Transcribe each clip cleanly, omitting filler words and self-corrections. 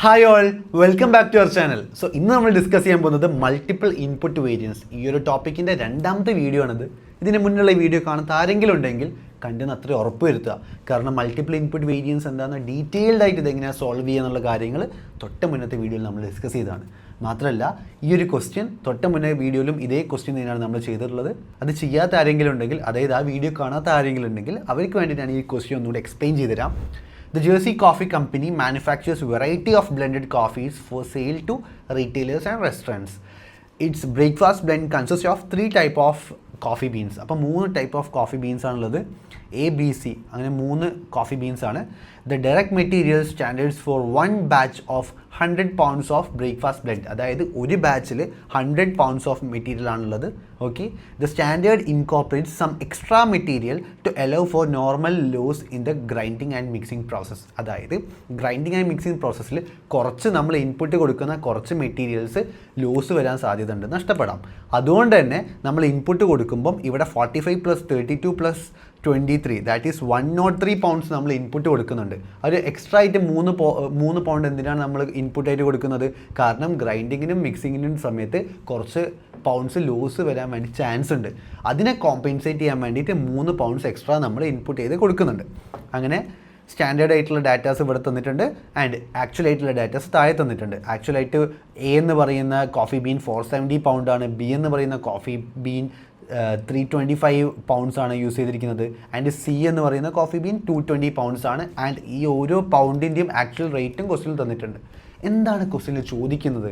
Hi all, welcome back to our channel. So ഇന്ന് നമ്മൾ discuss ചെയ്യാൻ പോകുന്നത് മൾട്ടിപ്പിൾ ഇൻപുട്ട് വേരിയൻസ്. ഈ ഒരു ടോപ്പിക്കിൻ്റെ രണ്ടാമത്തെ വീഡിയോ ആണിത്. ഇതിന് മുന്നുള്ള വീഡിയോ കാണാത്ത ആരെങ്കിലും ഉണ്ടെങ്കിൽ കണ്ടെന്ന് അത്ര ഉറപ്പ് വരുത്തുക. കാരണം മൾട്ടിപ്പിൾ ഇൻപുട്ട് വേരിയൻസ് എന്താണെന്ന് ഡീറ്റെയിൽഡ് ആയിട്ട് ഇതെങ്ങനെയാണ് സോൾവ് ചെയ്യുക എന്നുള്ള കാര്യങ്ങൾ തൊട്ട് മുന്നത്തെ വീഡിയോയിൽ നമ്മൾ ഡിസ്കസ് ചെയ്തതാണ്. മാത്രമല്ല ഈ ഒരു ക്വസ്റ്റ്യൻ തൊട്ട് മുന്നേ വീഡിയോയിലും ഇതേ ക്വസ്റ്റ്യൻ തന്നെയാണ് നമ്മൾ ചെയ്തിട്ടുള്ളത്. അത് ചെയ്യാത്ത ആരെങ്കിലും ഉണ്ടെങ്കിൽ, അതായത് ആ വീഡിയോ കാണാത്ത ആരെങ്കിലും ഉണ്ടെങ്കിൽ അവർക്ക് വേണ്ടിയിട്ടാണ് ഈ ക്വസ്റ്റ്യൻ ഒന്നുകൂടി എക്സ്പ്ലെയിൻ ചെയ്ത് തരാം. The Jersey Coffee Company manufactures variety of blended coffees for sale to retailers and restaurants. Its breakfast blend consists of 3 type of coffee beans. അപ്പോൾ 3 type of coffee beans ആണുള്ളത്. A, B, C അങ്ങനെ 3 coffee beans ആണ്. The direct material standards for one batch of 100 pounds of breakfast blend. അതായത് ഒരു ബാച്ചിൽ 100 pounds of material ആണുള്ളത്. Okay, the standard incorporates some extra material to allow for normal loss in the grinding and mixing process. അതായത് grinding and mixing പ്രോസസ്സിൽ കുറച്ച് നമ്മൾ input കൊടുക്കുന്ന കുറച്ച് മെറ്റീരിയൽസ് ലോസ് വരാൻ സാധ്യത ഉണ്ട്, നഷ്ടപ്പെടാം. അതുകൊണ്ട് തന്നെ നമ്മൾ ഇൻപുട്ട് കൊടുക്കുമ്പം ഇവിടെ 45 + 32 + 23 ദാറ്റ് ഈസ് 103 pounds നമ്മൾ ഇൻപുട്ട് കൊടുക്കുന്നുണ്ട്. ഒരു എക്സ്ട്രാ ആയിട്ട് 3 pound എന്തിനാണ് നമ്മൾ ഇൻപുട്ടായിട്ട് കൊടുക്കുന്നത്? കാരണം ഗ്രൈൻഡിങ്ങിനും മിക്സിങ്ങിനും സമയത്ത് കുറച്ച് പൗണ്ട്സ് ലോസ് വരാൻ വേണ്ടി ചാൻസ് ഉണ്ട്. അതിനെ കോമ്പൻസേറ്റ് ചെയ്യാൻ വേണ്ടിയിട്ട് 3 pounds എക്സ്ട്രാ നമ്മൾ ഇൻപുട്ട് ചെയ്ത് കൊടുക്കുന്നുണ്ട്. അങ്ങനെ സ്റ്റാൻഡേർഡ് ആയിട്ടുള്ള ഡാറ്റാസ് ഇവിടെ തന്നിട്ടുണ്ട് ആൻഡ് ആക്ച്വൽ ആയിട്ടുള്ള ഡാറ്റാസ് താഴെ തന്നിട്ടുണ്ട്. ആക്ച്വലായിട്ട് എ എന്ന് പറയുന്ന കോഫി ബീൻ 470 pound ആണ്. ബി എന്ന് പറയുന്ന കോഫി ബീൻ 325 pounds ആണ് യൂസ് ചെയ്തിരിക്കുന്നത്. ആൻഡ് സി എന്ന് പറയുന്ന കോഫി ബീൻ 220 pounds ആണ്. ആൻഡ് ഈ ഓരോ പൗണ്ടിൻ്റെയും ആക്ച്വൽ റേറ്റും ക്വസ്റ്റ്യനിൽ തന്നിട്ടുണ്ട്. എന്താണ് ക്വസ്റ്റ്യനിൽ ചോദിക്കുന്നത്?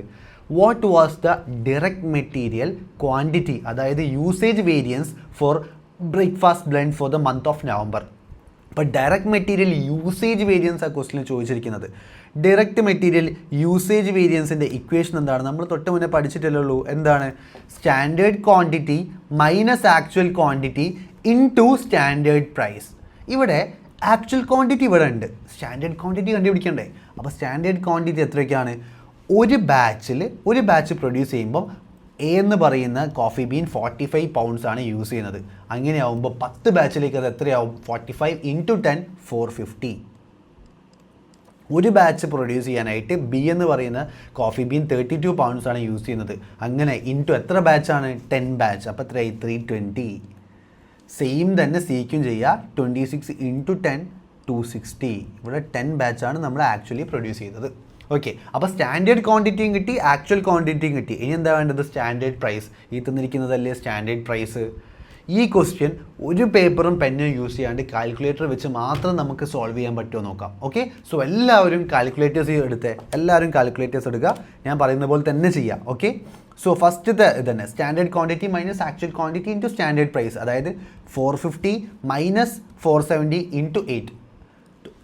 What was the direct material quantity, അതായത് usage variance for breakfast blend for the month of November. അപ്പോൾ ഡയറക്റ്റ് മെറ്റീരിയൽ യൂസേജ് വേരിയൻസ് ആ ക്വസ്റ്റ്യനിൽ ചോദിച്ചിരിക്കുന്നത്. ഡയറക്റ്റ് മെറ്റീരിയൽ യൂസേജ് വേരിയൻസിൻ്റെ ഇക്വേഷൻ എന്താണ്? നമ്മൾ തൊട്ട് മുന്നേ പഠിച്ചിട്ടല്ലേ ഉള്ളൂ. എന്താണ്? Standard quantity minus actual quantity into standard price. ഇവിടെ ആക്ച്വൽ ക്വാണ്ടിറ്റി ഇവിടെ ഉണ്ട്, സ്റ്റാൻഡേർഡ് ക്വാണ്ടിറ്റി കണ്ടുപിടിക്കണ്ടേ? അപ്പോൾ സ്റ്റാൻഡേർഡ് ക്വാണ്ടിറ്റി എത്രയൊക്കെയാണ്? ഒരു ബാച്ച് പ്രൊഡ്യൂസ് ചെയ്യുമ്പം എ എന്ന് പറയുന്ന കോഫി ബീൻ 45 pounds ആണ് യൂസ് ചെയ്യുന്നത്. അങ്ങനെയാവുമ്പോൾ 10 ബാച്ചിലേക്ക് അത് എത്രയാവും? 45 × 10 450. ഒരു ബാച്ച് പ്രൊഡ്യൂസ് ചെയ്യാനായിട്ട് ബി എന്ന് പറയുന്ന കോഫി ബീൻ 32 pounds ആണ് യൂസ് ചെയ്യുന്നത്. അങ്ങനെ ഇൻറ്റു എത്ര ബാച്ചാണ്? 10 batch. അപ്പോൾ എത്രയായി? 320. സെയിം തന്നെ സിക്കും ചെയ്യുക. 26 × 10 260. ഇവിടെ 10 batch നമ്മൾ ആക്ച്വലി പ്രൊഡ്യൂസ് ചെയ്തത്. ഓക്കെ, അപ്പോൾ സ്റ്റാൻഡേർഡ് ക്വാണ്ടിറ്റിയും കിട്ടി, ആക്ച്വൽ ക്വാണ്ടിറ്റിയും കിട്ടി. ഇനി എന്താ വേണ്ടത്? Standard price. ഈ തന്നിരിക്കുന്നതല്ലേ സ്റ്റാൻഡേർഡ് പ്രൈസ്. ഈ ക്വസ്റ്റ്യൻ ഒരു പേപ്പറും പെന്നും യൂസ് ചെയ്യാണ്ട് കാൽക്കുലേറ്റർ വെച്ച് മാത്രം നമുക്ക് സോൾവ് ചെയ്യാൻ പറ്റുമോ നോക്കാം. ഓക്കെ, സോ എല്ലാവരും കാൽക്കുലേറ്റേഴ്സ് എടുക്കുക. ഞാൻ പറയുന്ന പോലെ തന്നെ ചെയ്യാം. ഓക്കെ, സോ ഫസ്റ്റത്തെ ഇതന്നെ standard quantity minus actual quantity into standard price. അതായത് 450 - 470 × 8.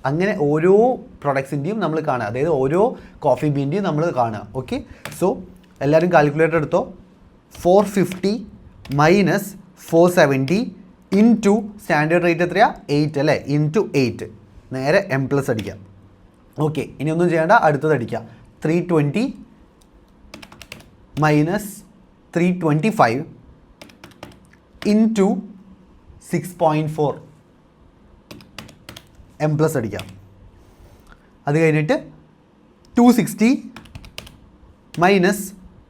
അങ്ങനെ ഓരോ പ്രൊഡക്ട്സിൻ്റെയും നമ്മൾ കാണുക, അതായത് ഓരോ കോഫി ബീൻ്റെയും നമ്മൾ കാണുക. ഓക്കെ, സോ എല്ലാവരും കാൽക്കുലേറ്റർ എടുത്തോ. 450 - 470 ഇൻറ്റു സ്റ്റാൻഡേർഡ് റേറ്റ് എത്രയാണ്? 8 അല്ലേ? ഇൻറ്റു 8 നേരെ M+ അടിക്കാം. ഓക്കെ, ഇനി ഒന്നും ചെയ്യേണ്ട, അടുത്തത് അടിക്കാം. 320 - 325 ഇൻറ്റു 6.4 M+ അടിക്കാം. അത് കഴിഞ്ഞിട്ട് 260 -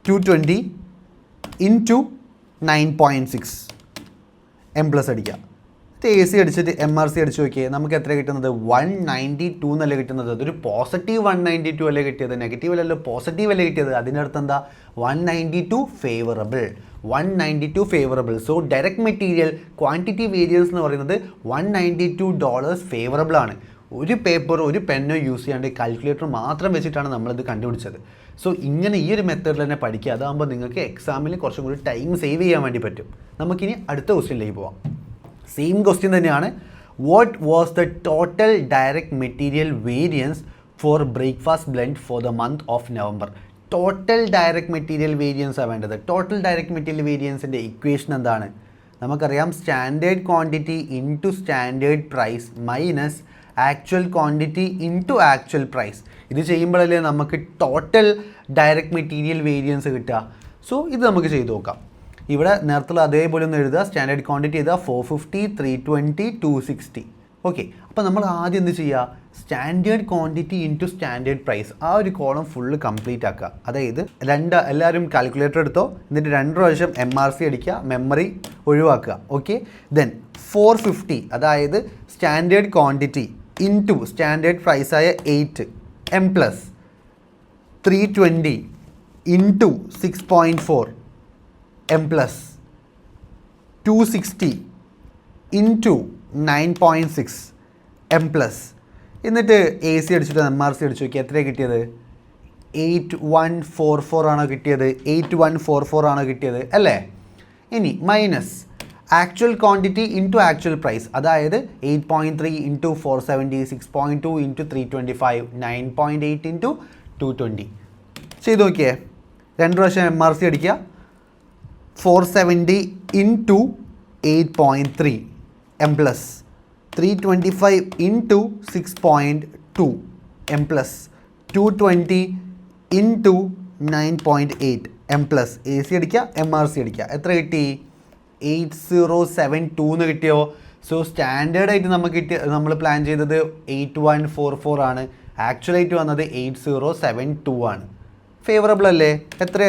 220 ഇൻറ്റു 9.6 M+ അടിക്കാം. AC അടിച്ചിട്ട് MRC അടിച്ച് നോക്കിയേ, നമുക്ക് എത്ര കിട്ടുന്നത്? 192 എന്നല്ലേ കിട്ടുന്നത്. അതൊരു പോസിറ്റീവ് 192 അല്ലേ കിട്ടിയത്, നെഗറ്റീവ് അല്ലല്ലോ, പോസിറ്റീവ് അല്ലേ കിട്ടിയത്. അതിനർത്ഥം എന്താ? 192 favourable. So direct material quantity variance എന്ന് പറയുന്നത് $192 ഫേവറബിൾ ആണ്. ഒരു പേപ്പർ ഒരു പെന്നോ യൂസ് ചെയ്യാണ്ട് കാൽക്കുലേറ്റർ മാത്രം വെച്ചിട്ടാണ് നമ്മളിത് കണ്ടുപിടിച്ചത്. സോ ഇങ്ങനെ ഈ ഒരു മെത്തേഡിൽ തന്നെ പഠിക്കുക. അതാകുമ്പോൾ നിങ്ങൾക്ക് എക്സാമിൽ കുറച്ചും കൂടി ടൈം സേവ് ചെയ്യാൻ വേണ്ടി പറ്റും. നമുക്കിനി അടുത്ത ക്വസ്റ്റ്യനിലേക്ക് പോവാം. സെയിം ക്വസ്റ്റ്യൻ തന്നെയാണ്. What was the total direct material variance for breakfast blend for the month of November? Total direct material വേരിയൻസാണ് വേണ്ടത്. ടോട്ടൽ ഡയറക്റ്റ് മെറ്റീരിയൽ വേരിയൻസിൻ്റെ ഇക്വേഷൻ എന്താണ്? നമുക്കറിയാം, standard quantity into standard price minus actual quantity into actual price. ഇത് ചെയ്യുമ്പോഴല്ലേ നമുക്ക് total direct material variance കിട്ടുക. So ഇത് നമുക്ക് ചെയ്ത് നോക്കാം. ഇവിടെ നേരത്തെ അതേപോലെ ഒന്ന് എഴുതുക. സ്റ്റാൻഡേർഡ് ക്വാണ്ടിറ്റി എഴുതുക 450 320 260. ഓക്കെ, അപ്പോൾ നമ്മൾ ആദ്യം എന്ത് ചെയ്യുക, standard quantity into standard price, ആ ഒരു കോളം ഫുള്ള് കംപ്ലീറ്റ് ആക്കുക. അതായത് എല്ലാവരും കാൽക്കുലേറ്റർ എടുത്തോ, എന്നിട്ട് 2 പ്രാവശ്യം MRC അടിക്കുക, മെമ്മറി ഒഴിവാക്കുക. ഓക്കെ, ദെൻ 450 അതായത് സ്റ്റാൻഡേർഡ് ക്വാണ്ടിറ്റി ഇൻറ്റു സ്റ്റാൻഡേർഡ് പ്രൈസായ 8 M plus 320 into 6.4 M plus 260 into 9.6 M plus. എന്നിട്ട് AC അടിച്ചിട്ട് MRC അടിച്ചു നോക്കി, എത്രയാണ് കിട്ടിയത്? 8144 ആണോ കിട്ടിയത്? 8144 ആണോ കിട്ടിയത് അല്ലേ? ഇനി minus actual quantity into actual price, അതായത് 8.3 ഇൻറ്റു 470, 6.2 ഇൻറ്റു 325, 9.8 ഇൻറ്റു 220. ചെയ്ത് നോക്കിയേ, 2 പ്രാവശ്യം MRC അടിക്കുക. 470 into 8.3 M plus 325 into 6.2 M plus 220 into 9.8 M plus. AC അടിക്കുക, MRC അടിക്കുക. എത്ര കിട്ടി? 8072 എന്ന് കിട്ടിയോ? സോ സ്റ്റാൻഡേർഡായിട്ട് നമ്മൾ പ്ലാൻ ചെയ്തത് 8144 ആണ്, ആക്ച്വലായിട്ട് വന്നത് 8072 ആണ്. ഫേവറബിൾ അല്ലേ?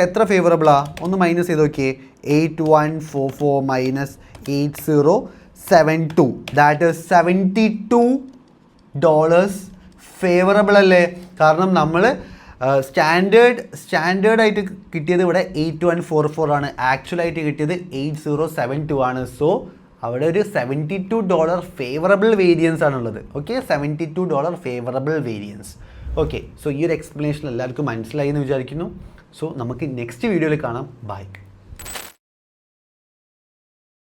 എത്ര ഫേവറബിളാ? ഒന്ന് മൈനസ് ചെയ്ത് നോക്കിയേ. 8144 മൈനസ് 8072, ദാറ്റ് ഈസ് $72 ഫേവറബിൾ അല്ലേ? കാരണം നമ്മൾ സ്റ്റാൻഡേർഡായിട്ട് കിട്ടിയത് ഇവിടെ 8144 ആണ്, ആക്ച്വലായിട്ട് കിട്ടിയത് 8072 ആണ്. സോ അവിടെ ഒരു $72 ഫേവറബിൾ വേരിയൻസ് ആണുള്ളത്. Okay, $72 favourable variance. Okay, so ഈ ഒരു എക്സ്പ്ലനേഷൻ എല്ലാവർക്കും മനസ്സിലായി എന്ന് വിചാരിക്കുന്നു. സോ നമുക്ക് നെക്സ്റ്റ് വീഡിയോയിൽ കാണാം. ബൈ.